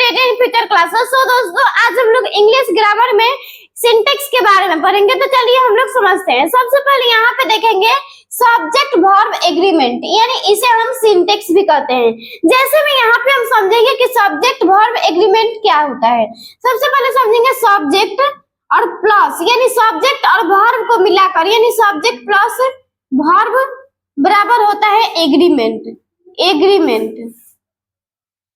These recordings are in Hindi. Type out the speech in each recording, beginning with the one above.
Date in future classes. So दोस्तों आज हम लोग इंग्लिश ग्रामर में सिंटेक्स के बारे में पढ़ेंगे, तो चलिए हम लोग समझते हैं। सबसे पहले यहाँ पे देखेंगे सब्जेक्ट वर्ब एग्रीमेंट, यानी इसे हम सिंटेक्स भी कहते हैं। जैसे में यहाँ पे हम समझेंगे कि सब्जेक्ट वर्ब एग्रीमेंट क्या होता है। सबसे पहले समझेंगे सब्जेक्ट और प्लस, यानी सब्जेक्ट और वर्ब को मिलाकर, यानी सब्जेक्ट प्लस वर्ब बराबर होता है एग्रीमेंट। एग्रीमेंट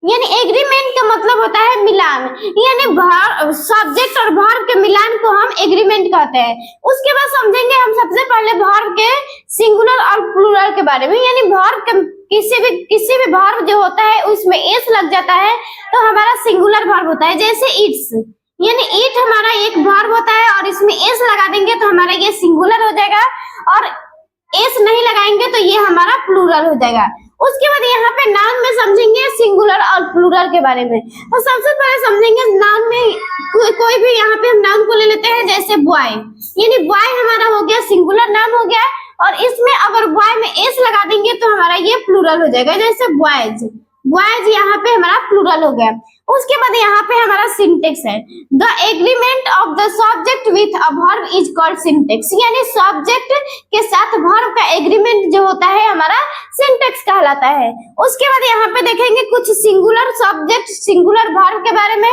यानी एग्रीमेंट का मतलब होता है मिलान, यानी सब्जेक्ट और वर्ब के मिलान को हम एग्रीमेंट कहते हैं। उसके बाद समझेंगे हम सबसे पहले वर्ब के सिंगुलर और प्लूरल के बारे में, यानी वर्ब किसी भी वर्ब जो होता है उसमें एस लग जाता है तो हमारा सिंगुलर वर्ब होता है। जैसे इट्स, यानी इट हमारा एक वर्ब होता है और इसमें एस लगा देंगे तो हमारा ये सिंगुलर हो जाएगा, और एस नहीं लगाएंगे तो ये हमारा प्लूरल हो जाएगा। उसके बाद यहाँ पे नाउन में समझेंगे सिंगुलर और प्लूरल के बारे में। तो सबसे पहले समझेंगे नाउन में कोई भी, यहाँ पे हम नाउन को ले लेते हैं जैसे बॉय, यानी बॉय हमारा हो गया सिंगुलर नाउन हो गया, और इसमें अगर बॉय में एस लगा देंगे तो हमारा ये प्लूरल हो जाएगा। जैसे बॉयज, बॉयज यहाँ पे हमारा प्लूरल हो गया। उसके बाद यहाँ पे हमारा सिंटेक्स है, the agreement of the subject with a verb is called syntax, यानी सब्जेक्ट के साथ वर्ब का एग्रीमेंट जो होता है हमारा सिंटेक्स कहलाता है। उसके बाद यहाँ पे देखेंगे कुछ सिंगुलर सब्जेक्ट सिंगुलर वर्ब के बारे में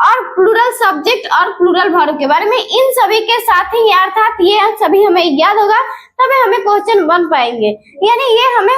और प्लूरल सब्जेक्ट और प्लूरल वर्ब के बारे में। इन सभी के साथ ही अर्थात ये सभी हमें याद होगा तभी हमें क्वेश्चन बन पाएंगे, यानी ये हमें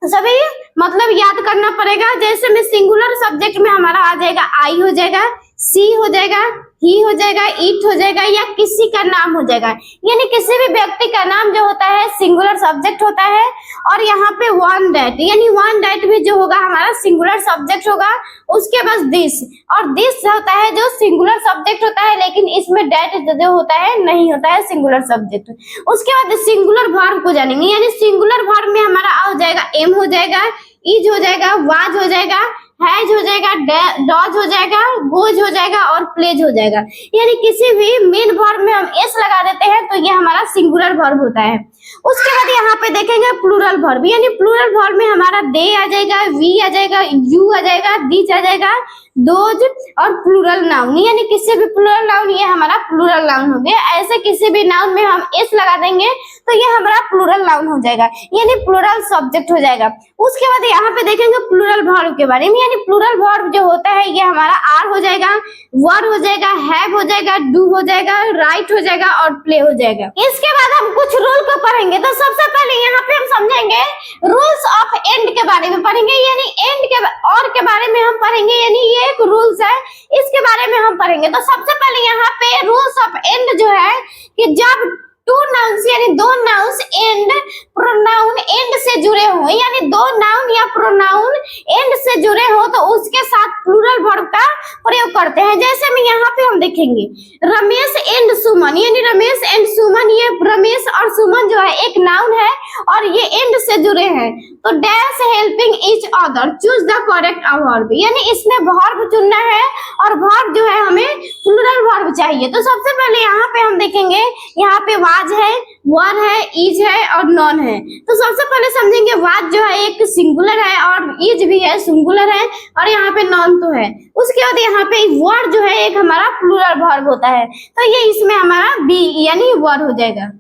सभी मतलब याद करना पड़ेगा। जैसे में सिंगुलर सब्जेक्ट में हमारा आ जाएगा आई हो जाएगा, सी हो जाएगा, ही हो जाएगा, इट हो जाएगा, या किसी का नाम हो जाएगा, यानी किसी भी व्यक्ति का नाम जो होता है सिंगुलर सब्जेक्ट होता है। और यहाँ पे वन दैट, यानी वन दैट भी जो होगा हमारा सिंगुलर सब्जेक्ट होगा। उसके बाद दिस, और दिस होता है जो सिंगुलर सब्जेक्ट होता है, लेकिन इसमें दैट जो होता है नहीं होता है सिंगुलर सब्जेक्ट। उसके बाद सिंगुलर वर्ब को जानेंगे, यानी सिंगुलर वर्ब में हमारा आ जाएगा एम हो जाएगा, इज हो जाएगा, वाज हो जाएगा, हैज हो जाएगा, डज हो जाएगा, गोज हो जाएगा और प्लेज हो जाएगा। यानी किसी भी मेन वर्ब में हम एस लगा देते हैं तो ये हमारा सिंगुलर वर्ब होता है। उसके बाद यहाँ पे देखेंगे प्लूरल वर्ब, यानी प्लूरल वर्ब में हमारा दे आ जाएगा, वी आ जाएगा, यू आ जाएगा, दिस आ जाएगा, दोज और प्लूरल नाउन, यानी किसी भी प्लूरल नाउन ये हमारा प्लूरल नाउन हो गया। ऐसे किसी भी नाउन में हम एस लगा देंगे तो ये हमारा प्लूरल नाउन हो जाएगा, यानी प्लूरल सब्जेक्ट हो जाएगा। उसके बाद यहाँ पे देखेंगे प्लूरल वर्ब के बारे में, यानी प्लूरल वर्ब जो होता है ये हमारा आर हो जाएगा, वर हो जाएगा, हैव हो जाएगा, डू हो जाएगा, राइट हो जाएगा और प्ले हो जाएगा। इसके बाद हम कुछ रूल को पढ़ेंगे। तो सबसे पहले यहाँ पे हम समझेंगे रूल्स ऑफ एंड के बारे में पढ़ेंगे, यानी एंड के और के बारे में हम पढ़ेंगे, यानी ये एक रूल्स है इसके बारे में हम पढ़ेंगे। तो सबसे पहले यहाँ पे रूल्स ऑफ एंड जो है कि जब टू नाउन्स यानी दो नाउन्स एंड प्रोनाउन एंड से जुड़े हो, यानी दो नाउन या प्रोनाउन एंड से जुड़े हो तो उसके साथ प्लूरल वर्ब का प्रयोग करते हैं। जैसे में यहाँ पे हम देखेंगे रमेश एंड सुमन, यानी रमेश एंड सुमन, ये रमेश और सुमन जो है एक नाउन है और ये एंड से जुड़े हैं। तो dash helping each other, choose the correct verb, यानी इसमें वर्ब चुनना है और वर्ब जो है हमें प्लूरल वर्ब चाहिए। तो सबसे पहले यहाँ पे हम देखेंगे, यहाँ पे वाज है, वर है, इज है और नॉन है। तो सबसे पहले समझेंगे वाज जो है एक सिंगुलर है और इज भी है सिंगुलर है और यहाँ पे नॉन तो है। उसके बाद यहाँ पे वर जो है एक हमारा प्लूरल वर्ब होता है, तो ये इसमें हमारा बी यानी वर हो जाएगा।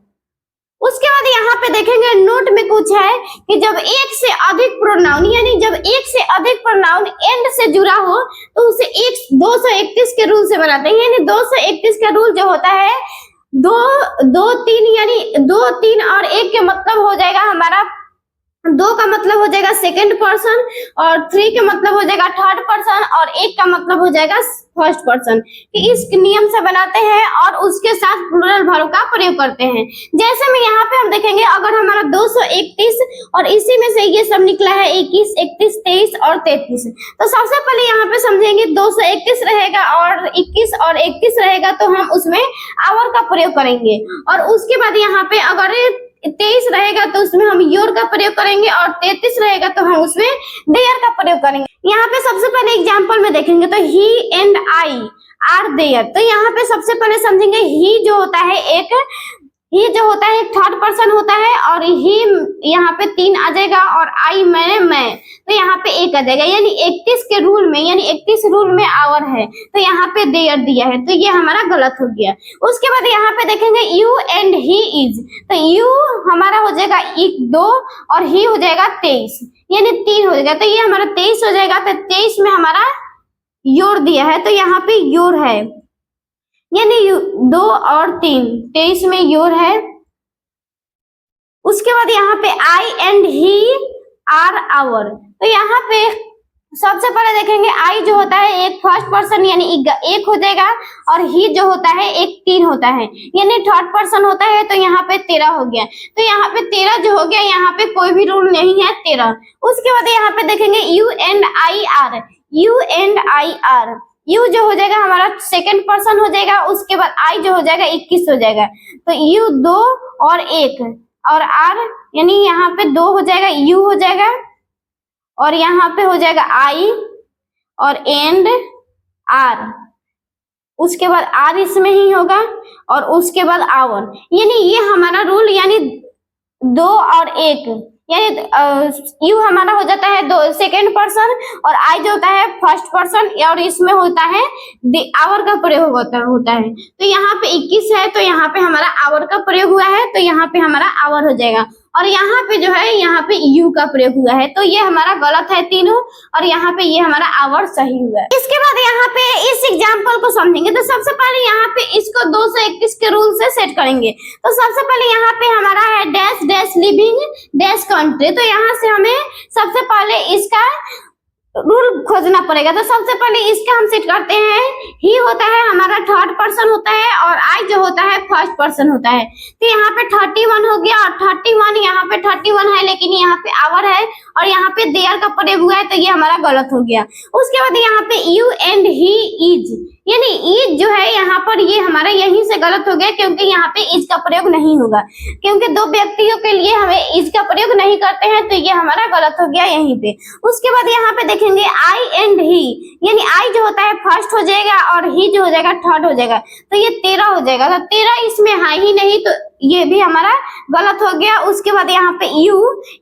उसके बाद यहाँ पे देखेंगे नोट में कुछ है कि जब एक से अधिक प्रोनाउन, यानी जब एक से अधिक प्रोनाउन एंड से जुड़ा हो तो उसे 231 के रूल से बनाते हैं, यानी 231 का रूल जो होता है दो तीन, यानी 2 3 और 1 के मतलब हो जाएगा हमारा, 2 का मतलब हो जाएगा सेकंड पर्सन और 3 का मतलब हो जाएगा थर्ड पर्सन और 1 का मतलब हो जाएगा फर्स्ट पर्सन। कि इस नियम से बनाते हैं और उसके साथ प्लूरल वर्ब का प्रयोग करते हैं। जैसे में यहाँ पे हम देखेंगे अगर हमारा 231 और इसी में से ये सब निकला है 21 31 23 और 33, तो सबसे पहले यहाँ पे समझेंगे 231 रहेगा और 21 और 31 रहेगा तो हम उसमें आवर का प्रयोग करेंगे, और उसके बाद यहाँ पे अगर 23 रहेगा तो उसमें हम योर का प्रयोग करेंगे और 33 रहेगा तो हम उसमें देयर का प्रयोग करेंगे। यहाँ पे सबसे पहले एग्जांपल में देखेंगे तो ही एंड आई आर देयर, तो यहाँ पे सबसे पहले समझेंगे ही जो होता है एक ही जो होता है एक थर्ड पर्सन होता है और ही यहाँ पे 3 आ जाएगा और आई मैं तो यहाँ पे 1 आ जाएगा, यानी 31 के रूल में, यानी 31 रूल में आवर है तो यहाँ पे देयर दिया है, तो ये हमारा गलत हो गया। उसके बाद यहाँ पे देखेंगे यू एंड ही इज, तो यू हमारा हो जाएगा 2 और ही हो जाएगा 23, यानी 3 हो जाएगा, तो ये हमारा 23 हो जाएगा। तो 23 में हमारा योर दिया है तो यहाँ पे योर है, यानी 2 और 3, 23 में योर है। उसके बाद यहाँ पे आई एंड ही आर आवर, तो यहाँ पे सबसे पहले देखेंगे आई जो होता है एक फर्स्ट पर्सन यानी 1 हो जाएगा और ही जो होता है एक 3 होता है, यानी थर्ड पर्सन होता है, तो यहाँ पे 13 हो गया। तो यहाँ पे 13 जो हो गया, यहाँ पे कोई भी रूल नहीं है 13। उसके बाद यहाँ पे देखेंगे you and I R, you and I R, you जो हो जाएगा हमारा सेकंड पर्सन हो जाएगा, उसके बाद आई जो हो जाएगा 21 हो जाएगा, तो यू 2 और 1 और आर, यानी यहाँ पे 2 हो जाएगा, यू हो जाएगा और यहाँ पे हो जाएगा आई और एंड आर, उसके बाद आर इसमें ही होगा और उसके बाद आवर, यानी ये हमारा रूल, यानी 2 और 1, यानी यू हमारा हो जाता है 2 सेकेंड पर्सन और आई जो होता है फर्स्ट पर्सन और इसमें होता है आवर का प्रयोग होता है। तो यहाँ पे 21 है तो यहाँ पे हमारा आवर का प्रयोग हुआ है, तो यहाँ पे हमारा आवर हो जाएगा। और यहाँ पे जो है यहाँ पे यू का प्रयोग हुआ है, तो ये हमारा गलत है तीनों, और यहाँ पे ये हमारा आवर सही हुआ है। इसके बाद यहाँ पे इस एग्जाम्पल को समझेंगे, तो सबसे पहले यहाँ पे इसको 231 के रूल से सेट करेंगे। तो सबसे पहले यहाँ पे हमारा है dash dash living dash country, तो यहाँ से हमें सबसे पहले इसका रूल खोजना पड़ेगा। तो सबसे पहले इसका हम सेट करते हैं, ही होता है हमारा थर्ड पर्सन होता है और आई जो होता है फर्स्ट पर्सन होता है। तो यहाँ पे 31 हो गया और 31 यहाँ पे 31 है, लेकिन यहाँ पे आवर है और यहाँ पे देयर का प्रयोग हुआ है, तो ये हमारा गलत हो गया। उसके बाद यहाँ पे यू एंड ही इज, यानी इज जो है यहाँ पर ये हमारा यहीं से गलत हो गया, क्योंकि यहाँ पे इज का प्रयोग नहीं होगा, क्योंकि 2 व्यक्तियों के लिए हमें इज का प्रयोग नहीं करते हैं, तो ये हमारा गलत हो गया यहीं पे। उसके बाद यहाँ पे देखेंगे आई एंड ही, यानी आई जो होता है फर्स्ट हो जाएगा और ही जो हो जाएगा थर्ड हो जाएगा, तो ये 13 हो जाएगा। तो 13 इसमें है ही नहीं, तो ये भी हमारा गलत हो गया। उसके बाद यहाँ पे यू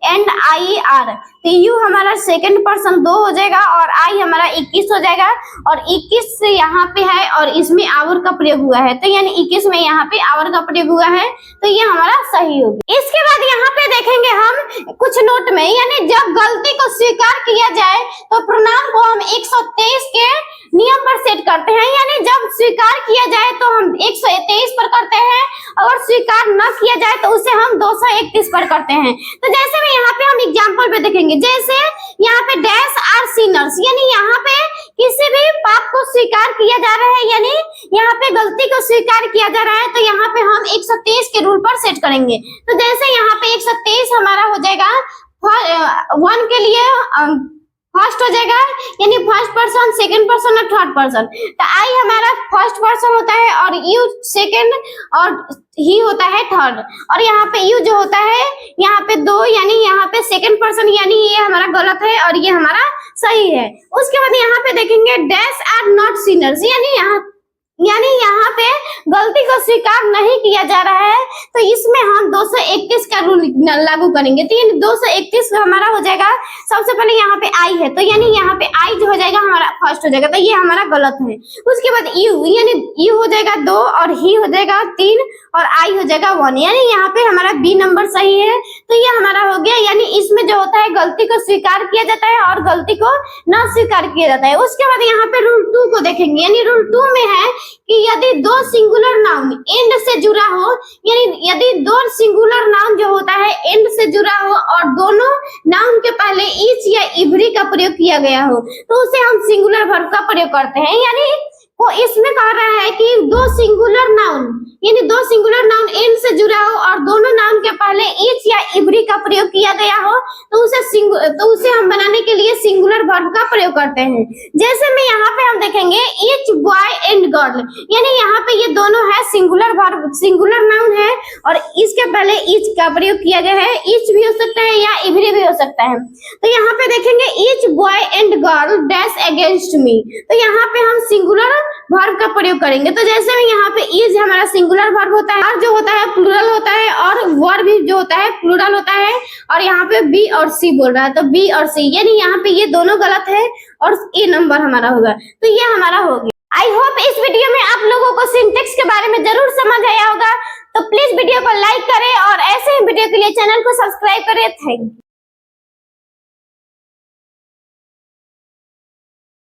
एंड आई आर, तो यू हमारा सेकंड पर्सन 2 हो जाएगा और आई हमारा 21 हो जाएगा, और 21 से यहाँ पे है और इसमें आवर का प्रयोग हुआ है, तो यानी 21 में यहाँ पे आवर का प्रयोग हुआ है, तो ये हमारा सही हो गया। इसके बाद यहाँ पे देखेंगे हम कुछ नोट में, यानी जब गलती को स्वीकार किया जाए तो प्रोनाउन को हम 123 के नियम पर सेट करते हैं, यानी जब स्वीकार किया जाए तो हम 123 पर करते हैं, अगर स्वीकार न किया जाए तो उसे हम 231 पर करते हैं। तो जैसे में यहाँ पे हम एग्जांपल पे देखेंगे, जैसे यहाँ पे डैश आर सिनर्स, यानी यहाँ पे किसी भी पाप को स्वीकार किया जा रहा है, यानी यहाँ पे गलती को स्वीकार किया जा रहा है, तो यहाँ पे हम 123 के रूल पर सेट करेंगे। तो जैसे यहाँ पे 123 हमारा हो जाएगा 1 के लिए फर्स्ट हो जाएगा, यानी फर्स्ट पर्सन सेकंड पर्सन और थर्ड पर्सन। तो आई हमारा फर्स्ट पर्सन होता है और यू सेकंड और ही होता है थर्ड, और यहाँ पे यू जो होता है यहाँ पे 2, यानी यहाँ पे सेकंड पर्सन, यानी ये हमारा गलत है और ये हमारा सही है। उसके बाद यहाँ पे देखेंगे डैश आर नॉट सिनर्स, यानी यहाँ पे गलती को स्वीकार नहीं किया जा रहा है, तो इसमें हम 231 का रूल लागू करेंगे। तो यानी 231 हमारा हो जाएगा, सबसे पहले यहाँ पे आई है, तो यानी यहाँ पे आई जो हो जाएगा हमारा फर्स्ट हो जाएगा, तो ये हमारा गलत है। उसके बाद यू, यानी यू हो जाएगा 2 और ही हो जाएगा 3 और आई हो जाएगा 1, यानी यहाँ पे हमारा बी नंबर सही है, तो ये हमारा हो गया। यानी इसमें जो होता है गलती को स्वीकार किया जाता है और गलती को न स्वीकार किया जाता है। उसके बाद यहाँ पे रूल 2 को देखेंगे, यानी रूल 2 में है कि यदि 2 सिंगुलर नाउन एंड से जुड़ा हो, यानी यदि 2 सिंगुलर नाउन जो होता है एंड से जुड़ा हो और दोनों नाउन के पहले इच या इवरी का प्रयोग किया गया हो, तो उसे हम सिंगुलर वर्ब का प्रयोग करते हैं। यानी वो इसमें कह रहा है कि 2 सिंगुलर नाउन, यानी 2 सिंगुलर नाउन एंड से जुड़ा हो और दोनों नाउन के के पहले ईच या एवरी का प्रयोग किया गया हो तो उसे हम बनाने के लिए सिंगुलर वर्ब का प्रयोग करते हैं। जैसे में यहाँ पे हम देखेंगे ईच बॉय एंड गर्ल, यानी यहाँ पे ये दोनों है सिंगुलर वर्ब, सिंगुलर नाउन है और इसके पहले ईच का प्रयोग किया गया है। ईच भी हो सकता है या एवरी भी हो सकता है। तो यहाँ पे देखेंगे each boy and girl dash against me, तो यहाँ पे हम सिंगुलर वर्ब का प्रयोग करेंगे। तो जैसे में यहाँ पे इज हमारा सिंगुलर वर्ब होता है और जो होता है प्लूरल होता है और वर्ब भी जो होता है प्लूरल होता है और यहाँ पे बी और सी बोल रहा है तो बी और सी, यानी यहाँ पे ये दोनों गलत है और ए नंबर हमारा होगा। तो ये हमारा हो गया। आई होप इस वीडियो में आप लोगों को सिंटेक्स के बारे में जरूर समझ आया होगा। तो प्लीज वीडियो को लाइक करें और ऐसे ही वीडियो के लिए चैनल को सब्सक्राइब करें। Thank you.